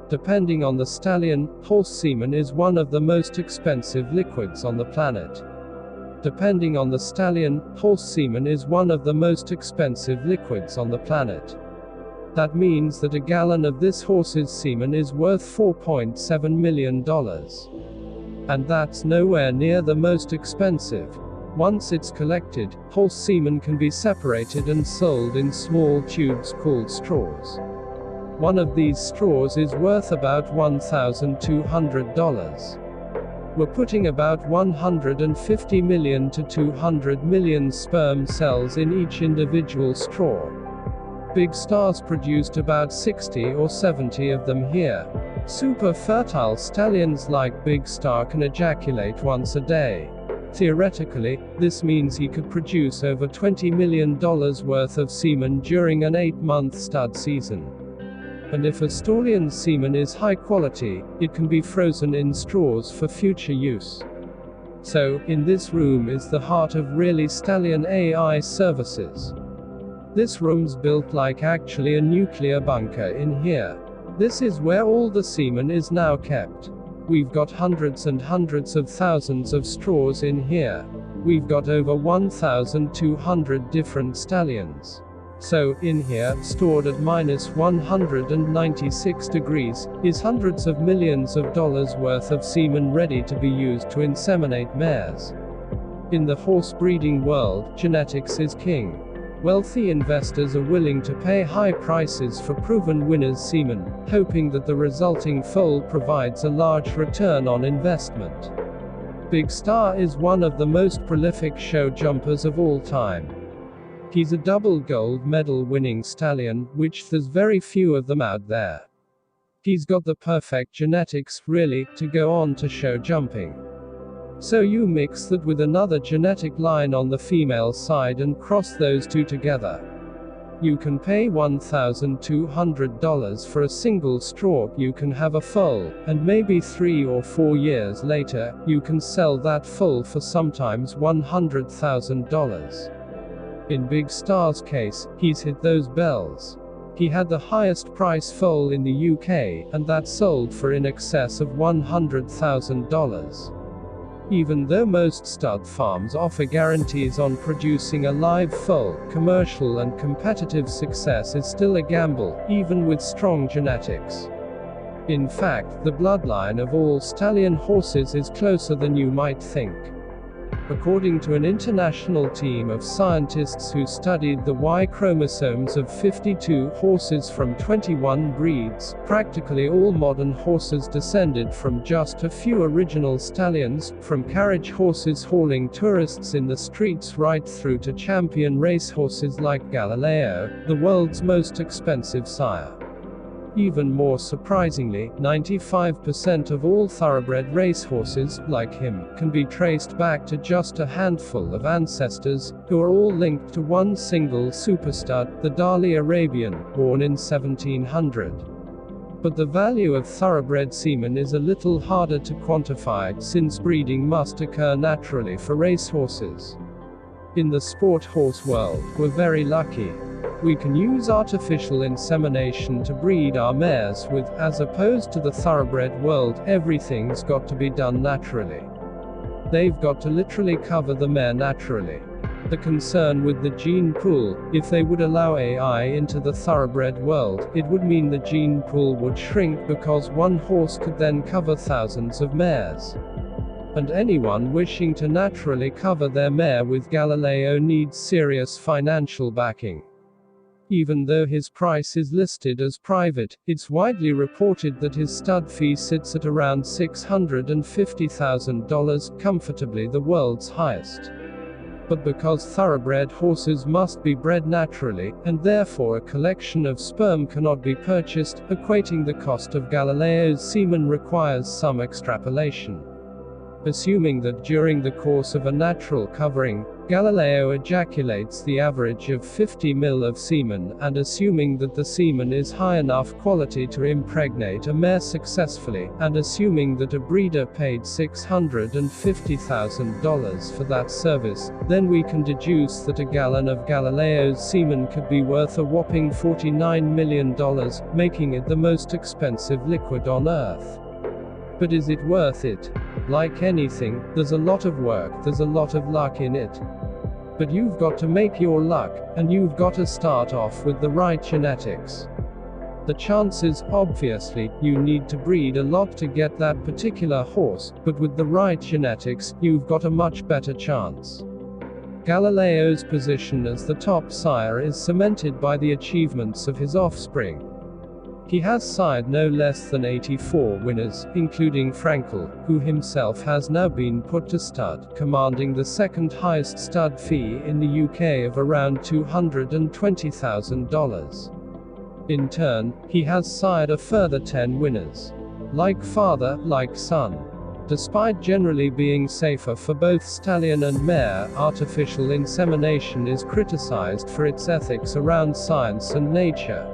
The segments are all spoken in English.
Depending on the stallion, horse semen is one of the most expensive liquids on the planet. Depending on the stallion, horse semen is one of the most expensive liquids on the planet. That means that a gallon of this horse's semen is worth $4.7 million. And that's nowhere near the most expensive. Once it's collected, horse semen can be separated and sold in small tubes called straws. One of these straws is worth about $1,200. We're putting about 150 million to 200 million sperm cells in each individual straw. Big Star's produced about 60 or 70 of them here. Super fertile stallions like Big Star can ejaculate once a day. Theoretically, this means he could produce over $20 million worth of semen during an 8-month stud season. And if a stallion's semen is high quality, it can be frozen in straws for future use. So, in this room is the heart of really stallion AI services. This room's built like actually a nuclear bunker in here. This is where all the semen is now kept. We've got hundreds and hundreds of thousands of straws in here. We've got over 1,200 different stallions. So, in here, stored at -196 degrees, is hundreds of millions of dollars worth of semen ready to be used to inseminate mares. In the horse breeding world, genetics is king. Wealthy investors are willing to pay high prices for proven winners' semen, hoping that the resulting foal provides a large return on investment. Big Star is one of the most prolific show jumpers of all time. He's a double gold medal winning stallion, which there's very few of them out there. He's got the perfect genetics, really, to go on to show jumping. So you mix that with another genetic line on the female side and cross those two together. You can pay $1,200 for a single straw, you can have a foal, and maybe 3 or 4 years later, you can sell that foal for sometimes $100,000. In Big Star's case, he's hit those bells. He had the highest price foal in the UK, and that sold for in excess of $100,000. Even though most stud farms offer guarantees on producing a live foal, commercial and competitive success is still a gamble, even with strong genetics. In fact, the bloodline of all stallion horses is closer than you might think. According to an international team of scientists who studied the Y chromosomes of 52 horses from 21 breeds, practically all modern horses descended from just a few original stallions, from carriage horses hauling tourists in the streets right through to champion racehorses like Galileo, the world's most expensive sire. Even more surprisingly, 95% of all thoroughbred racehorses, like him, can be traced back to just a handful of ancestors, who are all linked to one single superstud, the Dali Arabian, born in 1700. But the value of thoroughbred semen is a little harder to quantify, since breeding must occur naturally for racehorses. In the sport horse world, we're very lucky. We can use artificial insemination to breed our mares with, as opposed to the thoroughbred world, everything's got to be done naturally. They've got to literally cover the mare naturally. The concern with the gene pool, if they would allow AI into the thoroughbred world, it would mean the gene pool would shrink because one horse could then cover thousands of mares. And anyone wishing to naturally cover their mare with Galileo needs serious financial backing. Even though his price is listed as private, it's widely reported that his stud fee sits at around $650,000, comfortably the world's highest. But because thoroughbred horses must be bred naturally, and therefore a collection of sperm cannot be purchased, equating the cost of Galileo's semen requires some extrapolation. Assuming that during the course of a natural covering, Galileo ejaculates the average of 50 ml of semen, and assuming that the semen is high enough quality to impregnate a mare successfully, and assuming that a breeder paid $650,000 for that service, then we can deduce that a gallon of Galileo's semen could be worth a whopping $49 million, making it the most expensive liquid on Earth. But is it worth it? Like anything, there's a lot of work, there's a lot of luck in it. But you've got to make your luck, and you've got to start off with the right genetics. The chances, obviously, you need to breed a lot to get that particular horse, but with the right genetics, you've got a much better chance. Galileo's position as the top sire is cemented by the achievements of his offspring. He has sired no less than 84 winners, including Frankel, who himself has now been put to stud, commanding the second highest stud fee in the UK of around $220,000. In turn, he has sired a further 10 winners. Like father, like son. Despite generally being safer for both stallion and mare, artificial insemination is criticized for its ethics around science and nature.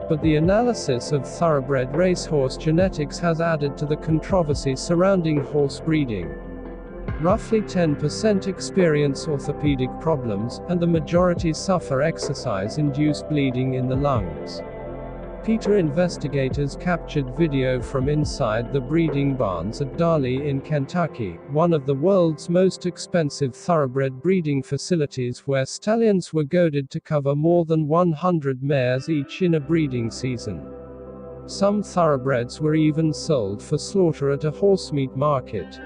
But the analysis of thoroughbred racehorse genetics has added to the controversy surrounding horse breeding. Roughly 10% experience orthopedic problems, and the majority suffer exercise-induced bleeding in the lungs. PETA investigators captured video from inside the breeding barns at Darley in Kentucky, one of the world's most expensive thoroughbred breeding facilities, where stallions were goaded to cover more than 100 mares each in a breeding season. Some thoroughbreds were even sold for slaughter at a horsemeat market.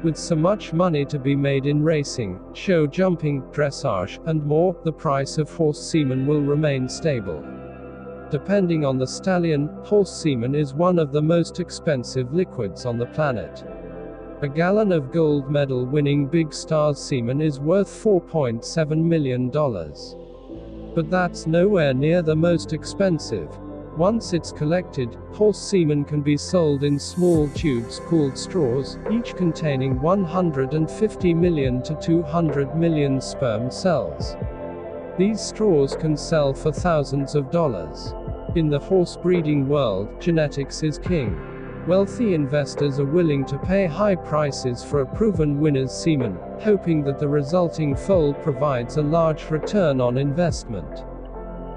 With so much money to be made in racing, show jumping, dressage, and more, the price of horse semen will remain stable. Depending on the stallion, horse semen is one of the most expensive liquids on the planet. A gallon of gold medal winning Big Star's semen is worth $4.7 million. But that's nowhere near the most expensive. Once it's collected, horse semen can be sold in small tubes called straws, each containing 150 million to 200 million sperm cells. These straws can sell for thousands of dollars. In the horse breeding world, genetics is king. Wealthy investors are willing to pay high prices for a proven winner's semen, hoping that the resulting foal provides a large return on investment.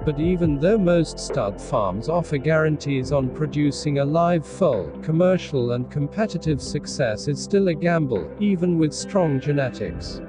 But even though most stud farms offer guarantees on producing a live foal, commercial and competitive success is still a gamble, even with strong genetics.